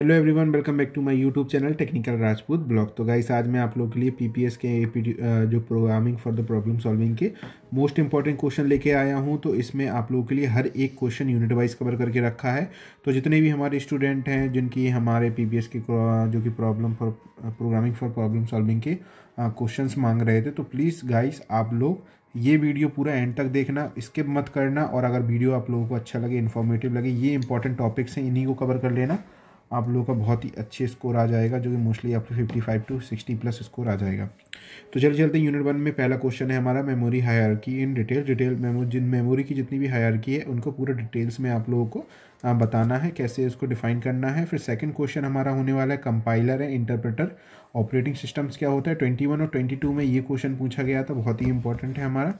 Hello everyone, welcome back to my YouTube channel technical Rajput blog. तो guys, आज मैं आप लोगों के लिए पीपीएस के जो programming for the problem solving के मोस्ट इंपॉर्टेंट क्वेश्चन लेके आया हूं। तो इसमें आप लोगों के लिए हर एक क्वेश्चन यूनिट वाइज कवर करके रखा है। तो जितने भी हमारे स्टूडेंट हैं जिनकी हमारे पीपीएस के जो कि problem for programming for problem solving के क्वेश्चंस मांग रहे थे, तो प्लीज़ गाइस आप लोग ये वीडियो पूरा एंड तक देखना, स्किप मत करना। और अगर वीडियो आप लोगों को अच्छा लगे, इन्फॉर्मेटिव लगे, ये इंपॉर्टेंट टॉपिक्स हैं, इन्हीं को कवर कर लेना। आप लोगों का बहुत ही अच्छे स्कोर आ जाएगा, जो कि मोस्टली आपको 55 to 60 प्लस स्कोर आ जाएगा। तो चलते यूनिट 1 में पहला क्वेश्चन है हमारा memory hierarchy in detail memory की जितनी भी हायरार्की है उनको पूरा डिटेल्स में आप लोगों को बताना है, कैसे इसको डिफाइन करना है। फिर सेकंड क्वेश्चन हमारा होने वाला है कंपाइलर है इंटरप्रेटर ऑपरेटिंग सिस्टम्स क्या होता है। 21 और 22 में ये क्वेश्चन पूछा गया था, बहुत ही इंपॉर्टेंट है हमारा,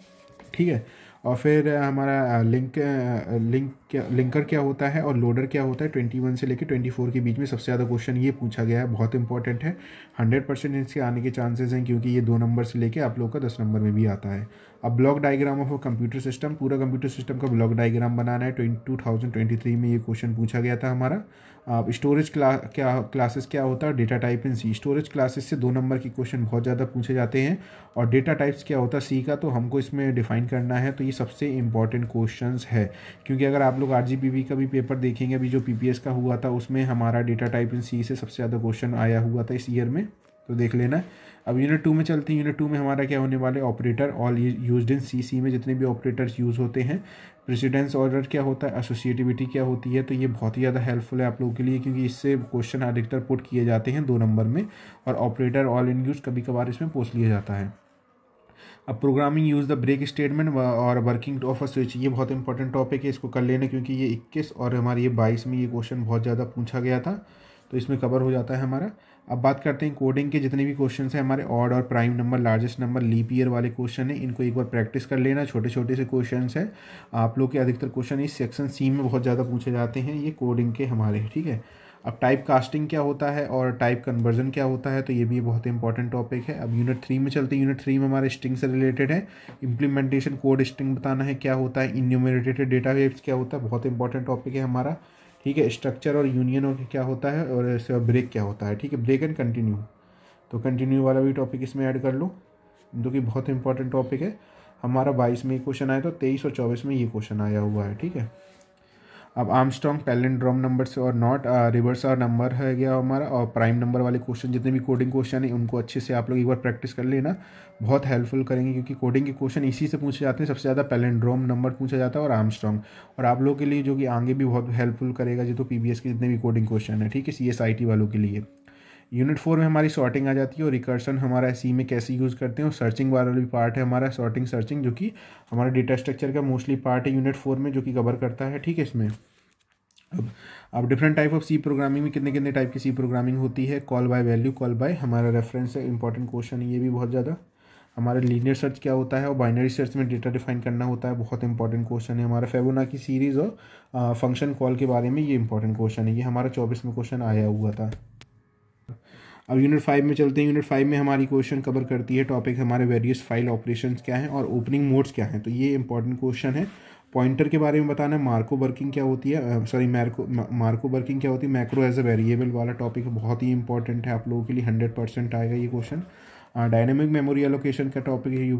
ठीक है। और फिर हमारा लिंकर क्या होता है और लोडर क्या होता है। 21 से लेकर 24 के बीच में सबसे ज़्यादा क्वेश्चन ये पूछा गया है, बहुत इंपॉर्टेंट है। 100% इसके आने के चांसेस हैं, क्योंकि ये 2 नंबर से लेके आप लोग का 10 नंबर में भी आता है। अब block diagram of a computer system, पूरा कंप्यूटर सिस्टम का ब्लॉक डायग्राम बनाना है। 2023 में ये क्वेश्चन पूछा गया था हमारा। अब स्टोरेज क्लासेस क्या होता है, data type in C. Storage classes से 2 नंबर की क्वेश्चन बहुत ज़्यादा पूछे जाते हैं। और डेटा टाइप्स क्या होता है सी का, तो हमको इसमें डिफाइन करना है। तो ये सबसे इंपॉर्टेंट क्वेश्चंस है, क्योंकि अगर आप लोग आरजीपीवी का भी पेपर देखेंगे, अभी जो पीपीएस का हुआ था उसमें हमारा डेटा टाइप इन सी से सबसे ज़्यादा क्वेश्चन आया हुआ था इस ईयर में, तो देख लेना। अब यूनिट 2 में चलते हैं। यूनिट 2 में हमारा क्या होने वाले, ऑपरेटर ऑल यूज्ड इन सी में जितने भी ऑपरेटर्स यूज़ होते हैं। प्रेसिडेंस ऑर्डर क्या होता है, एसोसिएटिविटी क्या होती है। तो ये बहुत ही ज़्यादा हेल्पफुल है आप लोगों के लिए, क्योंकि इससे क्वेश्चन अधिकतर पुट किए जाते हैं 2 नंबर में। और ऑपरेटर ऑल इन यूज कभी कभार इसमें पूछ लिया जाता है। अब programming use the break statement और वर्किंग ऑफ अ स्विच, ये बहुत इंपॉर्टेंट टॉपिक है, इसको कर लेना, क्योंकि ये 21 और हमारी ये 22 में ये क्वेश्चन बहुत ज़्यादा पूछा गया था, तो इसमें कवर हो जाता है हमारा। अब बात करते हैं कोडिंग के जितने भी क्वेश्चन हैं हमारे, ऑड और prime number, largest number, leap year वाले क्वेश्चन है, इनको एक बार प्रैक्टिस कर लेना। छोटे छोटे से क्वेश्चन है, आप लोग के अधिकतर क्वेश्चन इस सेक्शन सी में बहुत ज़्यादा पूछे जाते हैं, ये कोडिंग के हमारे, ठीक है। अब टाइप कास्टिंग क्या होता है और टाइप कन्वर्जन क्या होता है, तो ये भी बहुत इंपॉर्टेंट टॉपिक है। अब यूनिट 3 में चलते हैं। यूनिट 3 में हमारे स्ट्रिंग से रिलेटेड है। इम्प्लीमेंटेशन कोड स्ट्रिंग बताना है क्या होता है। इन्यूमरेटेड डेटा टाइप्स क्या होता है, बहुत इंपॉर्टेंट टॉपिक है हमारा, ठीक है। स्ट्रक्चर और यूनियन और क्या होता है, और ब्रेक क्या होता है, ठीक है। ब्रेक एंड कंटिन्यू, तो कंटिन्यू वाला भी टॉपिक इसमें ऐड कर लो, जो कि बहुत इंपॉर्टेंट टॉपिक है हमारा। 22 में ये क्वेश्चन आया, तो 23 और 24 में ये क्वेश्चन आया हुआ है, ठीक है। अब आर्मस्ट्रॉन्ग पैलिंड्रोम नंबर से और नॉट रिवर्स और नंबर है गया हमारा। और प्राइम नंबर वाले क्वेश्चन जितने भी कोडिंग क्वेश्चन है उनको अच्छे से आप लोग एक बार प्रैक्टिस कर लेना, बहुत हेल्पफुल करेंगे, क्योंकि कोडिंग के क्वेश्चन इसी से पूछे जाते हैं। सबसे ज़्यादा पैलिंड्रोम नंबर पूछा जाता है और आर्मस्ट्रॉन्ग, और आप लोगों के लिए जो कि आगे भी बहुत हेल्पफुल करेगा, जो तो पीबीएस के जितने भी कोडिंग क्वेश्चन है, ठीक है, सीएसआईटी वालों के लिए। यूनिट 4 में हमारी सॉर्टिंग आ जाती है, और रिकर्सन हमारा सी में कैसे यूज़ करते हैं। और सर्चिंग वाला भी पार्ट है हमारा, सर्चिंग, जो कि हमारा डेटा स्ट्रक्चर का मोस्टली पार्ट है यूनिट 4 में, जो कि कवर करता है, ठीक है। इसमें अब different type of C programming में कितने कितने टाइप की सी प्रोग्रामिंग होती है। Call by value, call by हमारा रेफरेंस है, इंपॉर्टेंट क्वेश्चन है ये भी बहुत ज़्यादा। हमारा लीनियर सर्च क्या होता है, और बाइनरी सर्च में डेटा डिफाइन करना होता है, बहुत इंपॉर्टेंट क्वेश्चन है हमारा। फिबोनाची सीरीज़ और फंक्शन कॉल के बारे में ये इंपॉर्टेंट क्वेश्चन है, ये हमारा 24 में क्वेश्चन आया हुआ था। अब यूनिट 5 में चलते हैं। यूनिट 5 में हमारी क्वेश्चन कवर करती है टॉपिक हमारे वेरियस फाइल ऑपरेशंस क्या हैं और ओपनिंग मोड्स क्या हैं, तो ये इंपॉर्टेंट क्वेश्चन है। पॉइंटर के बारे में बताना है, मार्को वर्किंग क्या होती है, मार्को वर्किंग क्या होती है, मैक्रो एज अ वेरिएबल वाला टॉपिक बहुत ही इंपॉर्टेंट है आप लोगों के लिए, 100% आएगा ये क्वेश्चन। डायनेमिक मेमोरी एलोकेशन का टॉपिक है,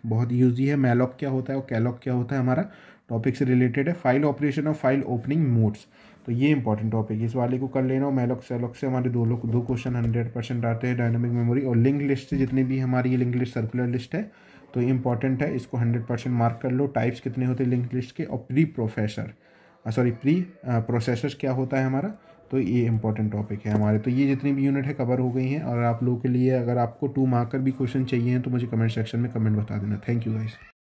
बहुत यूजी है। मैलॉक क्या होता है और कैलॉक क्या होता है, हमारा टॉपिक से रिलेटेड है। फाइल ऑपरेशन और फाइल ओपनिंग मोड्स, तो ये इंपॉर्टेंट टॉपिक है, इस वाले को कर लेना। और मैलॉक सेलॉक से हमारे दो क्वेश्चन 100% आते हैं, डायनामिक मेमोरी। और लिंक लिस्ट से जितनी भी हमारी ये लिंक लिस्ट सर्कुलर लिस्ट है, तो ये इंपॉर्टेंट है, इसको 100% मार्क कर लो। टाइप्स कितने होते हैं लिंक लिस्ट के, और प्री प्रोसेसर्स क्या होता है हमारा, तो ये इंपॉर्टेंट टॉपिक है हमारे। तो ये जितनी भी यूनिट है कवर हो गई हैं। और आप लोगों के लिए अगर आपको 2 मार्कर भी क्वेश्चन चाहिए हैं, तो मुझे कमेंट सेक्शन में कमेंट बता देना। Thank you guys.